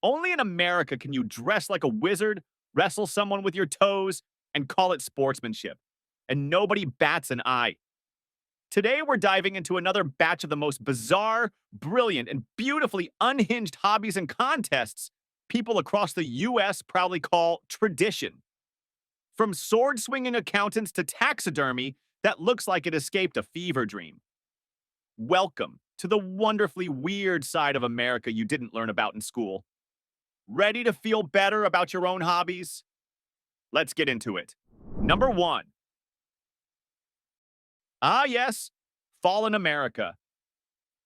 Only in America can you dress like a wizard, wrestle someone with your toes, and call it sportsmanship. And nobody bats an eye. Today, we're diving into another batch of the most bizarre, brilliant, and beautifully unhinged hobbies and contests people across the US proudly call tradition. From sword swinging accountants to taxidermy that looks like it escaped a fever dream. Welcome to the wonderfully weird side of America you didn't learn about in school. Ready to feel better about your own hobbies? Let's get into it. Number one. Ah, yes, fall in America.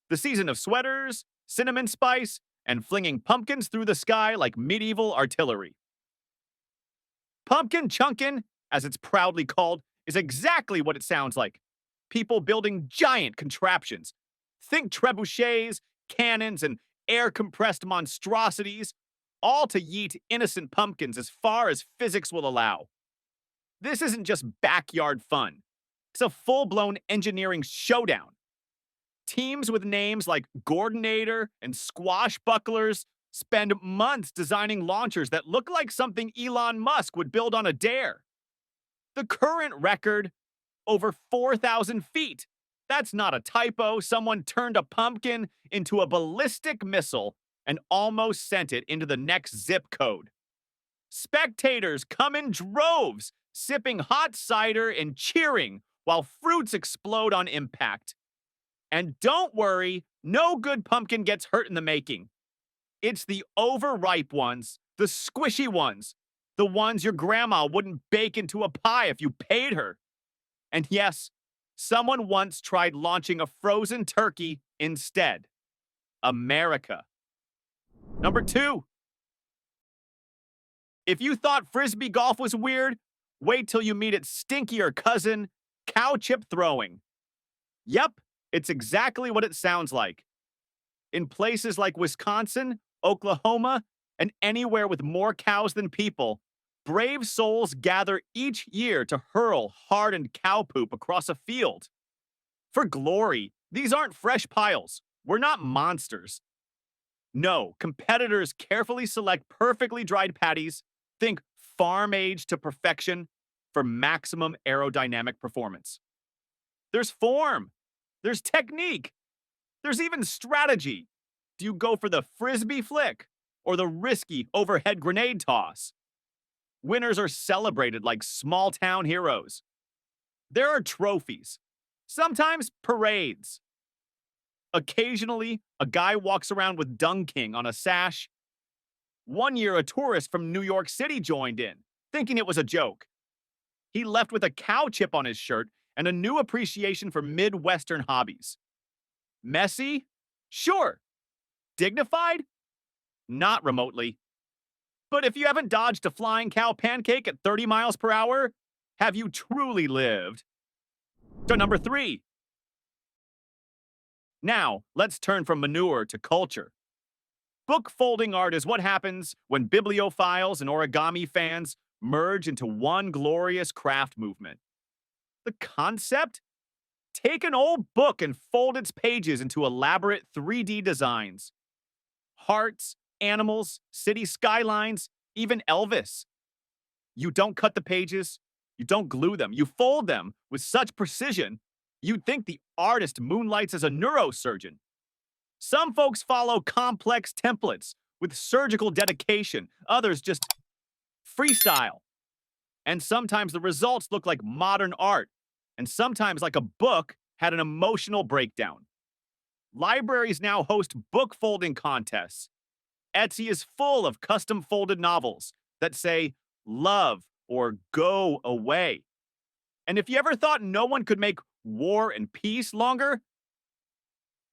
The season of sweaters, cinnamon spice, and flinging pumpkins through the sky like medieval artillery. Pumpkin chunkin', as it's proudly called, is exactly what it sounds like. People building giant contraptions. Think trebuchets, cannons, and air-compressed monstrosities, all to yeet innocent pumpkins as far as physics will allow. This isn't just backyard fun. It's a full-blown engineering showdown. Teams with names like Gordonator and Squashbucklers spend months designing launchers that look like something Elon Musk would build on a dare. The current record, over 4,000 feet. That's not a typo. Someone turned a pumpkin into a ballistic missile and almost sent it into the next zip code. Spectators come in droves, sipping hot cider and cheering while fruits explode on impact. And don't worry, no good pumpkin gets hurt in the making. It's the overripe ones, the squishy ones, the ones your grandma wouldn't bake into a pie if you paid her. And yes, someone once tried launching a frozen turkey instead. America. Number two. If you thought frisbee golf was weird, wait till you meet its stinkier cousin, cow chip throwing. Yep, it's exactly what it sounds like. In places like Wisconsin, Oklahoma, and anywhere with more cows than people, brave souls gather each year to hurl hardened cow poop across a field. For glory, these aren't fresh piles. We're not monsters. No, competitors carefully select perfectly dried patties, think farm age to perfection, for maximum aerodynamic performance. There's form. There's technique. There's even strategy. Do you go for the frisbee flick or the risky overhead grenade toss? Winners are celebrated like small town heroes. There are trophies, sometimes parades. Occasionally, a guy walks around with Dung King on a sash. One year, a tourist from New York City joined in, thinking it was a joke. He left with a cow chip on his shirt and a new appreciation for Midwestern hobbies. Messy? Sure. Dignified? Not remotely. But if you haven't dodged a flying cow pancake at 30 miles per hour, have you truly lived? To number three. Now, let's turn from manure to culture. Book folding art is what happens when bibliophiles and origami fans merge into one glorious craft movement. The concept? Take an old book and fold its pages into elaborate 3D designs. Hearts, animals, city skylines, even Elvis. You don't cut the pages, you don't glue them, you fold them with such precision, you'd think the artist moonlights as a neurosurgeon. Some folks follow complex templates with surgical dedication, others just freestyle. And sometimes the results look like modern art, and sometimes like a book had an emotional breakdown. Libraries now host book folding contests. Etsy is full of custom folded novels that say, love or go away. And if you ever thought no one could make War and Peace longer,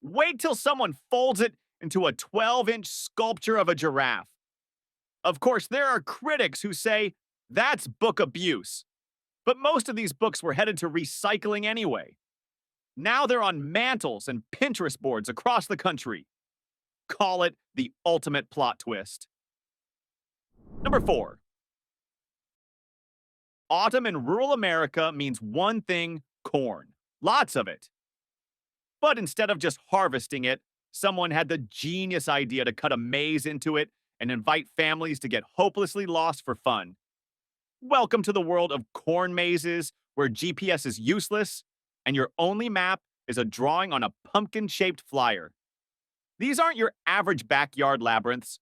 wait till someone folds it into a 12-inch sculpture of a giraffe. Of course, there are critics who say, that's book abuse. But most of these books were headed to recycling anyway. Now they're on mantles and Pinterest boards across the country. Call it the ultimate plot twist. Number four. Autumn in rural America means one thing: corn. Lots of it. But instead of just harvesting it, someone had the genius idea to cut a maze into it and invite families to get hopelessly lost for fun. Welcome to the world of corn mazes, where GPS is useless and your only map is a drawing on a pumpkin-shaped flyer. These aren't your average backyard labyrinths.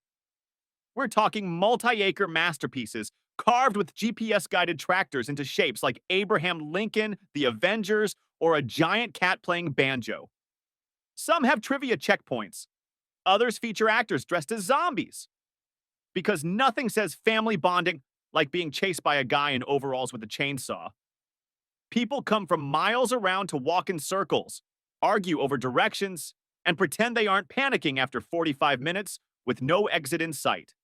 We're talking multi-acre masterpieces carved with GPS-guided tractors into shapes like Abraham Lincoln, the Avengers, or a giant cat playing banjo. Some have trivia checkpoints. Others feature actors dressed as zombies. Because nothing says family bonding like being chased by a guy in overalls with a chainsaw. People come from miles around to walk in circles, argue over directions, and pretend they aren't panicking after 45 minutes with no exit in sight.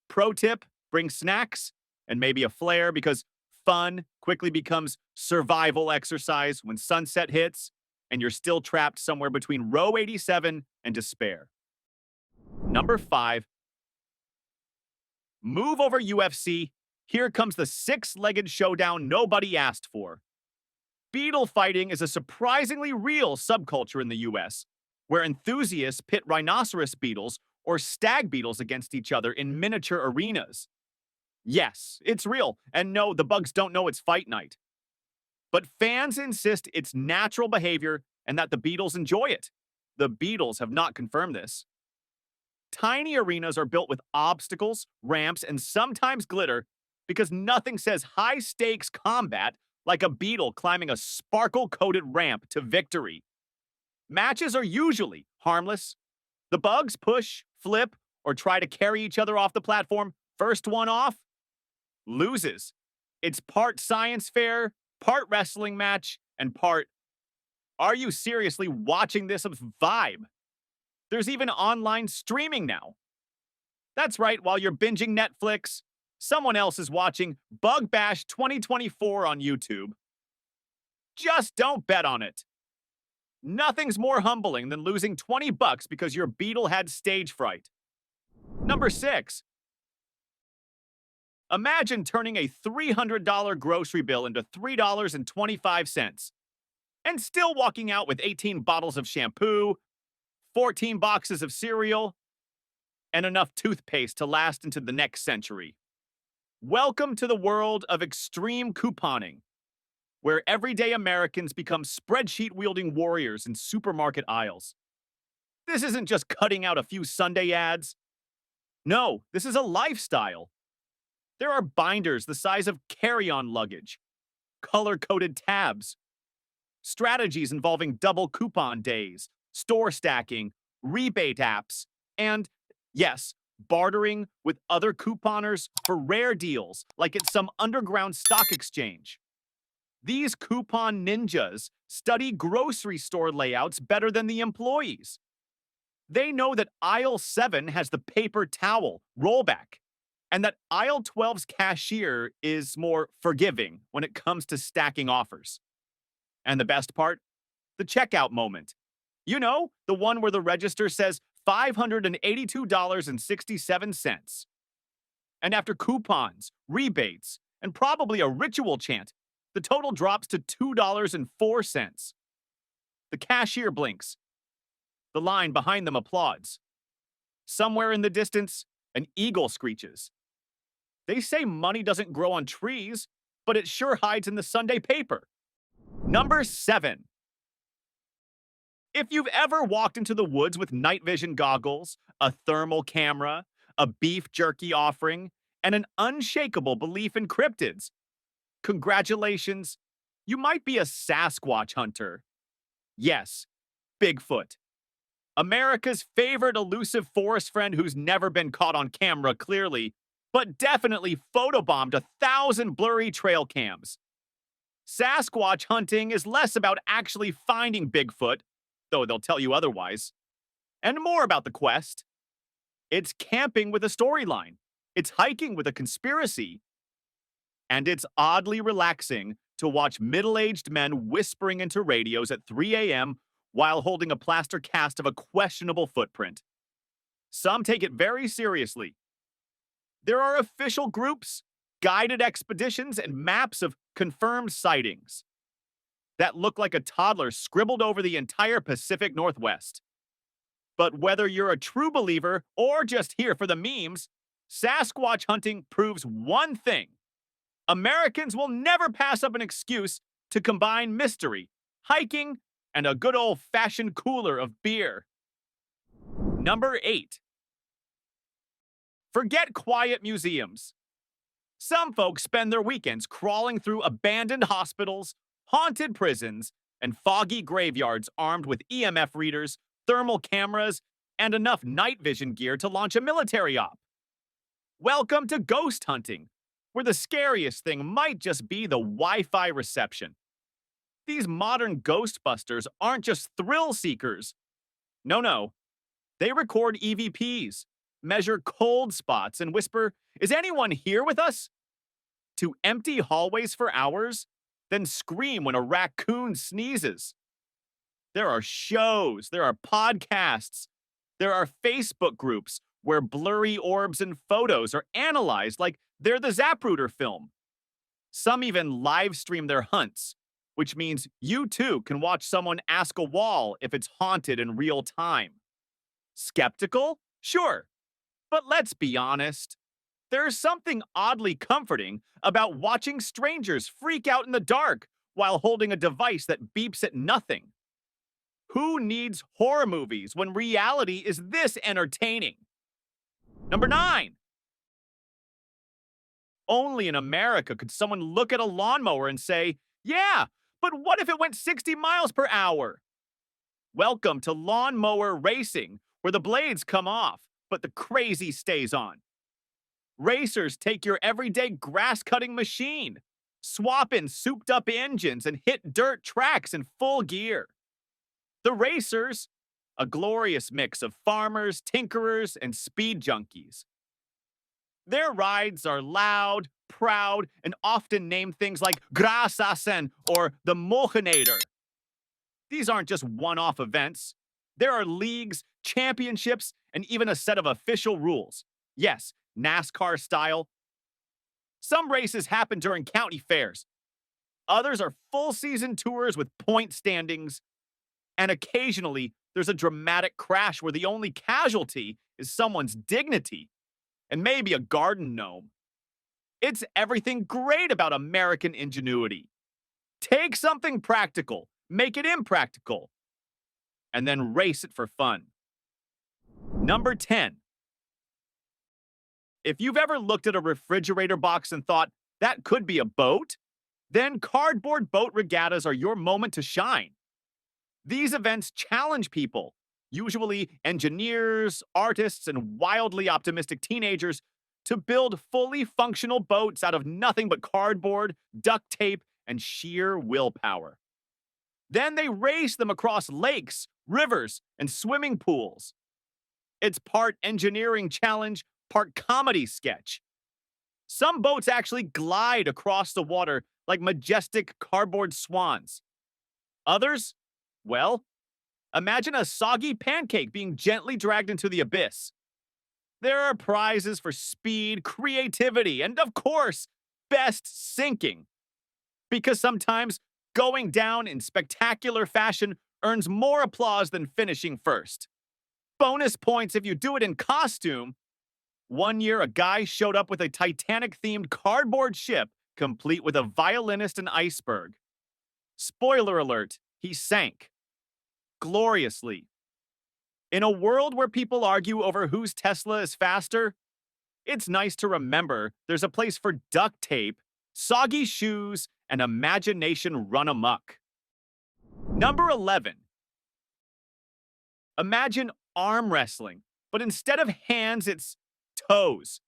Pro tip, bring snacks and maybe a flare, because fun quickly becomes survival exercise when sunset hits and you're still trapped somewhere between row 87 and despair. Number 5. Move over UFC. Here comes the six-legged showdown nobody asked for. Beetle fighting is a surprisingly real subculture in the US, where enthusiasts pit rhinoceros beetles or stag beetles against each other in miniature arenas. Yes, it's real, and no, the bugs don't know it's fight night. But fans insist it's natural behavior and that the beetles enjoy it. The beetles have not confirmed this. Tiny arenas are built with obstacles, ramps, and sometimes glitter, because nothing says high-stakes combat like a beetle climbing a sparkle-coated ramp to victory. Matches are usually harmless. The bugs push, flip, or try to carry each other off the platform. First one off loses. It's part science fair, part wrestling match, and part, are you seriously watching this vibe? There's even online streaming now. That's right, while you're binging Netflix, someone else is watching Bug Bash 2024 on YouTube. Just don't bet on it. Nothing's more humbling than losing $20 because your beetle had stage fright. Number 6. Imagine turning a $300 grocery bill into $3.25 and still walking out with 18 bottles of shampoo, 14 boxes of cereal, and enough toothpaste to last into the next century. Welcome to the world of extreme couponing, where everyday Americans become spreadsheet-wielding warriors in supermarket aisles. This isn't just cutting out a few Sunday ads. No, this is a lifestyle. There are binders the size of carry-on luggage, color-coded tabs, strategies involving double coupon days, store stacking, rebate apps, and, yes, bartering with other couponers for rare deals like it's some underground stock exchange. These coupon ninjas study grocery store layouts better than the employees. They know that aisle 7 has the paper towel rollback, and that aisle 12's cashier is more forgiving when it comes to stacking offers. And the best part? The checkout moment. You know, the one where the register says $582.67. And after coupons, rebates, and probably a ritual chant, the total drops to $2.04. The cashier blinks. The line behind them applauds. Somewhere in the distance, an eagle screeches. They say money doesn't grow on trees, but it sure hides in the Sunday paper. Number 7. If you've ever walked into the woods with night vision goggles, a thermal camera, a beef jerky offering, and an unshakable belief in cryptids, congratulations, you might be a Sasquatch hunter. Yes, Bigfoot. America's favorite elusive forest friend who's never been caught on camera, clearly, but definitely photobombed 1,000 blurry trail cams. Sasquatch hunting is less about actually finding Bigfoot, though they'll tell you otherwise, and more about the quest. It's camping with a storyline. It's hiking with a conspiracy. And it's oddly relaxing to watch middle-aged men whispering into radios at 3 a.m. while holding a plaster cast of a questionable footprint. Some take it very seriously. There are official groups, guided expeditions, and maps of confirmed sightings that look like a toddler scribbled over the entire Pacific Northwest. But whether you're a true believer or just here for the memes, Sasquatch hunting proves one thing: Americans will never pass up an excuse to combine mystery, hiking, and a good old-fashioned cooler of beer. Number 8. Forget quiet museums. Some folks spend their weekends crawling through abandoned hospitals, haunted prisons, and foggy graveyards armed with EMF readers, thermal cameras, and enough night vision gear to launch a military op. Welcome to ghost hunting, where the scariest thing might just be the Wi-Fi reception. These modern ghostbusters aren't just thrill seekers. No. They record EVPs, measure cold spots, and whisper, "Is anyone here with us?" To empty hallways for hours, then scream when a raccoon sneezes. There are shows, there are podcasts, there are Facebook groups where blurry orbs and photos are analyzed like they're the Zapruder film. Some even live stream their hunts, which means you too can watch someone ask a wall if it's haunted in real time. Skeptical? Sure. But let's be honest. There's something oddly comforting about watching strangers freak out in the dark while holding a device that beeps at nothing. Who needs horror movies when reality is this entertaining? Number 9. Only in America could someone look at a lawnmower and say, "Yeah, but what if it went 60 miles per hour?" Welcome to lawnmower racing, where the blades come off, but the crazy stays on. Racers take your everyday grass-cutting machine, swap in souped-up engines, and hit dirt tracks in full gear. The racers, a glorious mix of farmers, tinkerers, and speed junkies. Their rides are loud, proud, and often name things like Grasasen or the Mohinator. These aren't just one-off events. There are leagues, championships, and even a set of official rules. Yes, NASCAR style. Some races happen during county fairs. Others are full-season tours with point standings. And occasionally, there's a dramatic crash where the only casualty is someone's dignity, and maybe a garden gnome. It's everything great about American ingenuity. Take something practical, make it impractical, and then race it for fun. Number 10. If you've ever looked at a refrigerator box and thought, that could be a boat, then cardboard boat regattas are your moment to shine. These events challenge people, usually engineers, artists, and wildly optimistic teenagers, to build fully functional boats out of nothing but cardboard, duct tape, and sheer willpower. Then they race them across lakes, rivers, and swimming pools. It's part engineering challenge, part comedy sketch. Some boats actually glide across the water like majestic cardboard swans. Others, well, imagine a soggy pancake being gently dragged into the abyss. There are prizes for speed, creativity, and of course, best sinking. Because sometimes going down in spectacular fashion earns more applause than finishing first. Bonus points if you do it in costume. One year, a guy showed up with a Titanic-themed cardboard ship, complete with a violinist and iceberg. Spoiler alert, he sank. Gloriously. In a world where people argue over whose Tesla is faster, it's nice to remember there's a place for duct tape, soggy shoes, and imagination run amok. Number 11. Imagine arm wrestling, but instead of hands, it's toes.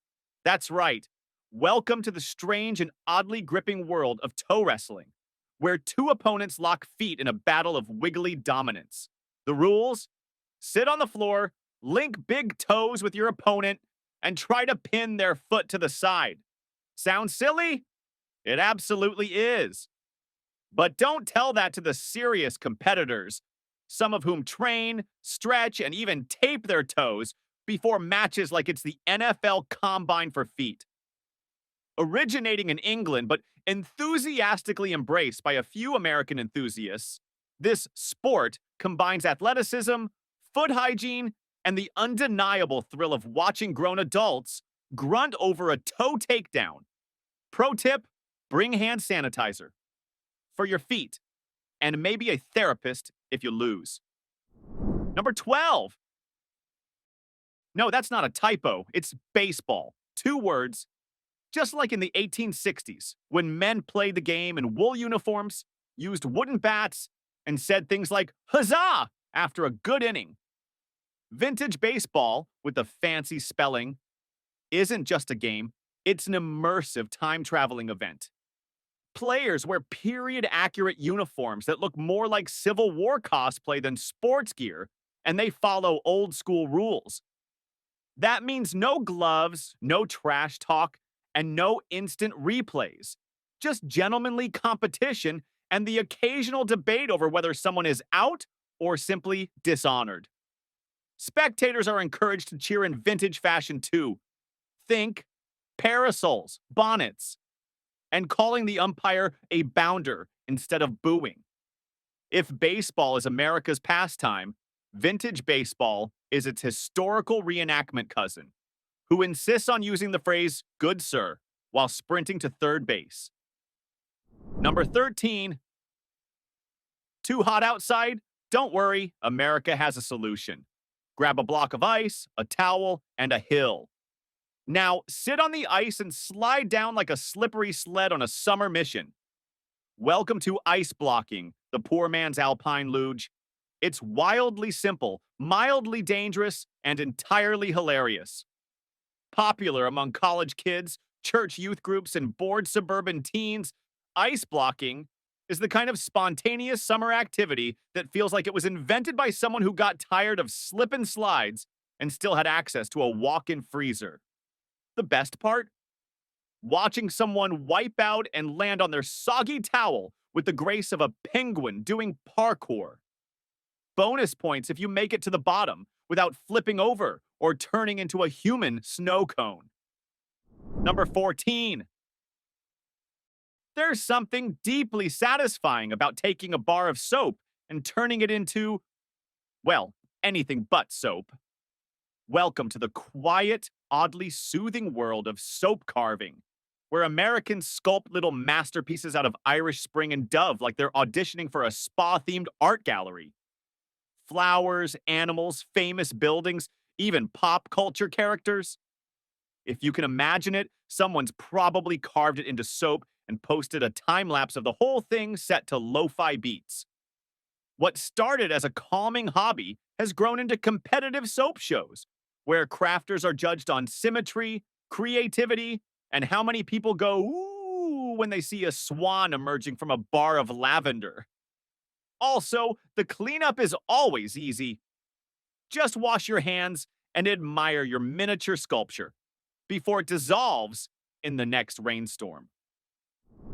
That's right. Welcome to the strange and oddly gripping world of toe wrestling, where two opponents lock feet in a battle of wiggly dominance. The rules? Sit on the floor, link big toes with your opponent, and try to pin their foot to the side. Sound silly? It absolutely is. But don't tell that to the serious competitors, some of whom train, stretch, and even tape their toes before matches like it's the NFL Combine for feet. Originating in England, but enthusiastically embraced by a few American enthusiasts, this sport combines athleticism, foot hygiene, and the undeniable thrill of watching grown adults grunt over a toe takedown. Pro tip, bring hand sanitizer for your feet and maybe a therapist if you lose. Number 12. No, that's not a typo. It's baseball. 2 words. Just like in the 1860s, when men played the game in wool uniforms, used wooden bats, and said things like, huzzah, after a good inning. Vintage baseball, with the fancy spelling, isn't just a game, it's an immersive time-traveling event. Players wear period-accurate uniforms that look more like Civil War cosplay than sports gear, and they follow old-school rules. That means no gloves, no trash talk, and no instant replays. Just gentlemanly competition and the occasional debate over whether someone is out or simply dishonored. Spectators are encouraged to cheer in vintage fashion too. Think parasols, bonnets, and calling the umpire a bounder instead of booing. If baseball is America's pastime, vintage baseball is its historical reenactment cousin, who insists on using the phrase, good sir, while sprinting to third base. Number 13. Too hot outside? Don't worry, America has a solution. Grab a block of ice, a towel, and a hill. Now, sit on the ice and slide down like a slippery sled on a summer mission. Welcome to ice blocking, the poor man's alpine luge. It's wildly simple, mildly dangerous, and entirely hilarious. Popular among college kids, church youth groups, and bored suburban teens, ice blocking is the kind of spontaneous summer activity that feels like it was invented by someone who got tired of slip and slides and still had access to a walk-in freezer. The best part? Watching someone wipe out and land on their soggy towel with the grace of a penguin doing parkour. Bonus points if you make it to the bottom without flipping over or turning into a human snow cone. Number 14. There's something deeply satisfying about taking a bar of soap and turning it into, well, anything but soap. Welcome to the quiet, oddly soothing world of soap carving, where Americans sculpt little masterpieces out of Irish Spring and Dove like they're auditioning for a spa-themed art gallery. Flowers, animals, famous buildings, even pop culture characters. If you can imagine it, someone's probably carved it into soap and posted a time-lapse of the whole thing set to lo-fi beats. What started as a calming hobby has grown into competitive soap shows, where crafters are judged on symmetry, creativity, and how many people go, ooh, when they see a swan emerging from a bar of lavender. Also, the cleanup is always easy. Just wash your hands and admire your miniature sculpture before it dissolves in the next rainstorm.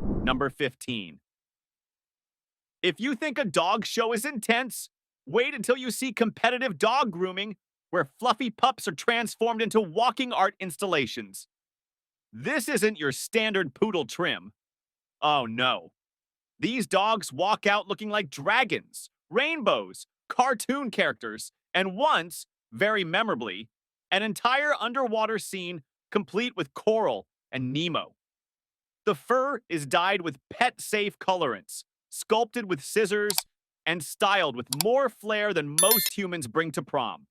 Number 15. If you think a dog show is intense, wait until you see competitive dog grooming, where fluffy pups are transformed into walking art installations. This isn't your standard poodle trim. Oh no. These dogs walk out looking like dragons, rainbows, cartoon characters, and once, very memorably, an entire underwater scene complete with coral and Nemo. The fur is dyed with pet-safe colorants, sculpted with scissors, and styled with more flair than most humans bring to prom.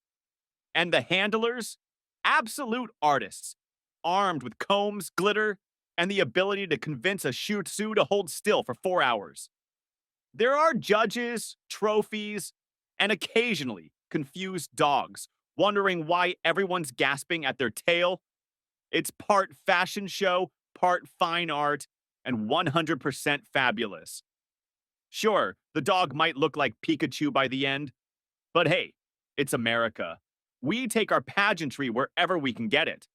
And the handlers? Absolute artists, armed with combs, glitter, and the ability to convince a Shih Tzu to hold still for 4 hours. There are judges, trophies, and occasionally confused dogs, wondering why everyone's gasping at their tail. It's part fashion show, part fine art, and 100% fabulous. Sure, the dog might look like Pikachu by the end, but hey, it's America. We take our pageantry wherever we can get it.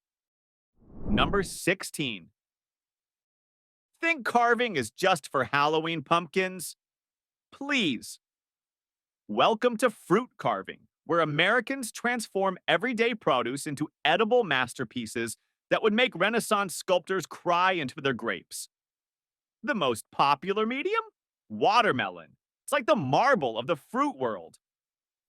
Number 16. Think carving is just for Halloween pumpkins? Please. Welcome to fruit carving, where Americans transform everyday produce into edible masterpieces that would make Renaissance sculptors cry into their grapes. The most popular medium? Watermelon. It's like the marble of the fruit world.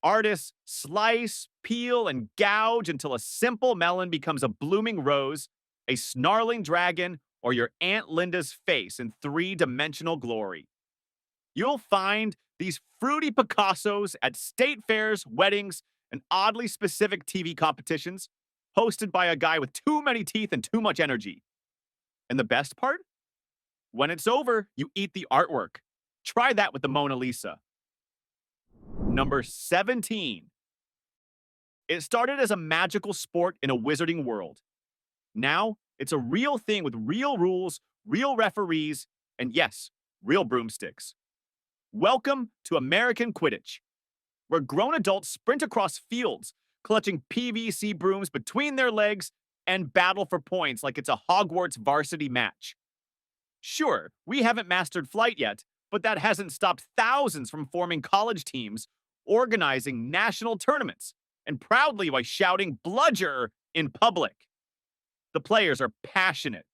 Artists slice, peel, and gouge until a simple melon becomes a blooming rose, a snarling dragon, or your Aunt Linda's face in three-dimensional glory. You'll find these fruity Picassos at state fairs, weddings, and oddly specific TV competitions, hosted by a guy with too many teeth and too much energy. And the best part? When it's over, you eat the artwork. Try that with the Mona Lisa. Number 17. It started as a magical sport in a wizarding world. Now, it's a real thing with real rules, real referees, and yes, real broomsticks. Welcome to American Quidditch, where grown adults sprint across fields, clutching PVC brooms between their legs and battle for points like it's a Hogwarts varsity match. Sure, we haven't mastered flight yet, but that hasn't stopped thousands from forming college teams, organizing national tournaments, and proudly by shouting bludger in public. The players are passionate.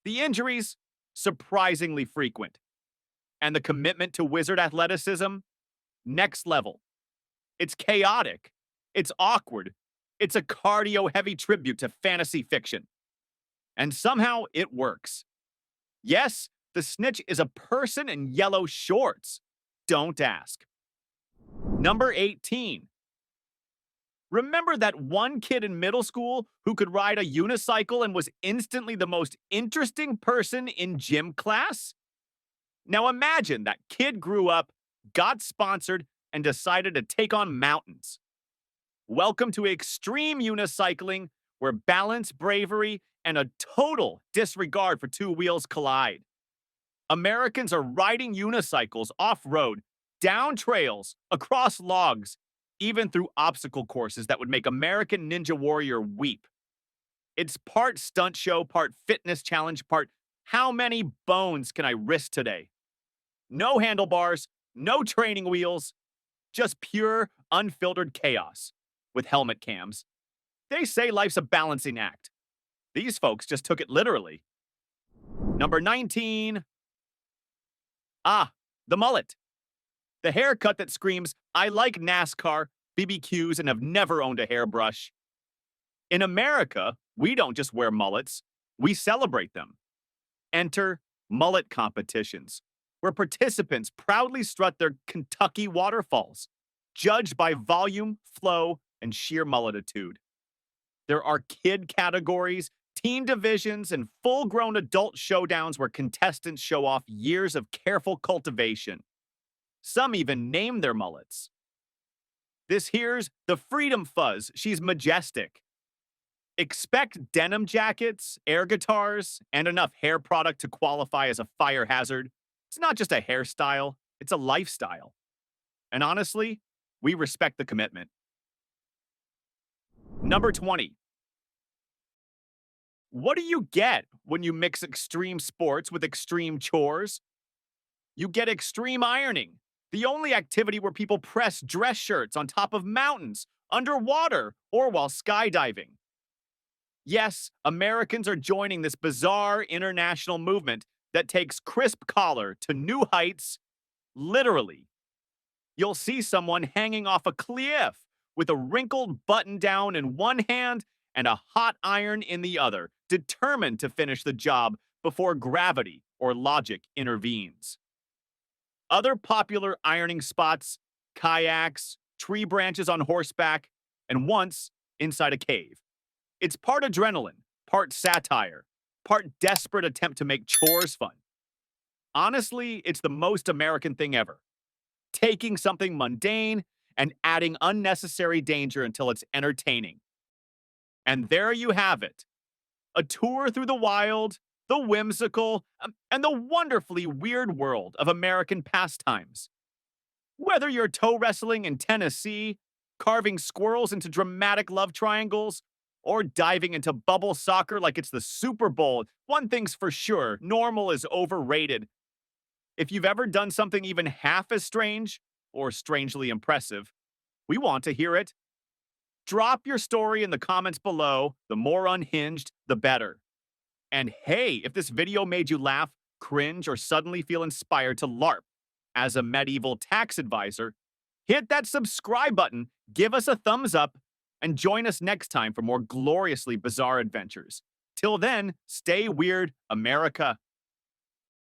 The injuries, surprisingly frequent. And the commitment to wizard athleticism, next level. It's chaotic. It's awkward. It's a cardio-heavy tribute to fantasy fiction. And somehow it works. Yes, the snitch is a person in yellow shorts. Don't ask. Number 18. Remember that one kid in middle school who could ride a unicycle and was instantly the most interesting person in gym class? Now imagine that kid grew up, got sponsored, and decided to take on mountains. Welcome to extreme unicycling, where balance, bravery, and a total disregard for two wheels collide. Americans are riding unicycles off-road, down trails, across logs, even through obstacle courses that would make American Ninja Warrior weep. It's part stunt show, part fitness challenge, part how many bones can I risk today? No handlebars, no training wheels, just pure, unfiltered chaos with helmet cams. They say life's a balancing act. These folks just took it literally. Number 19. The mullet. The haircut that screams, I like NASCAR, BBQs, and have never owned a hairbrush. In America, we don't just wear mullets, we celebrate them. Enter mullet competitions, where participants proudly strut their Kentucky waterfalls, judged by volume, flow, and sheer mulletitude. There are kid categories, teen divisions, and full-grown adult showdowns where contestants show off years of careful cultivation. Some even name their mullets. This here's the Freedom Fuzz. She's majestic. Expect denim jackets, air guitars, and enough hair product to qualify as a fire hazard. It's not just a hairstyle, it's a lifestyle. And honestly, we respect the commitment. Number 20. What do you get when you mix extreme sports with extreme chores? You get extreme ironing, the only activity where people press dress shirts on top of mountains, underwater, or while skydiving. Yes, Americans are joining this bizarre international movement that takes crisp collar to new heights, literally. You'll see someone hanging off a cliff with a wrinkled button down in one hand and a hot iron in the other, determined to finish the job before gravity or logic intervenes. Other popular ironing spots, kayaks, tree branches on horseback, and once inside a cave. It's part adrenaline, part satire, part desperate attempt to make chores fun. Honestly, it's the most American thing ever. Taking something mundane and adding unnecessary danger until it's entertaining. And there you have it. A tour through the wild, the whimsical, and the wonderfully weird world of American pastimes. Whether you're toe wrestling in Tennessee, carving squirrels into dramatic love triangles, or diving into bubble soccer like it's the Super Bowl, one thing's for sure, normal is overrated. If you've ever done something even half as strange, or strangely impressive, we want to hear it. Drop your story in the comments below. The more unhinged, the better. And hey, if this video made you laugh, cringe, or suddenly feel inspired to LARP as a medieval tax advisor, Hit that subscribe button, give us a thumbs up, and join us next time for more gloriously bizarre adventures. Till then, stay weird, America.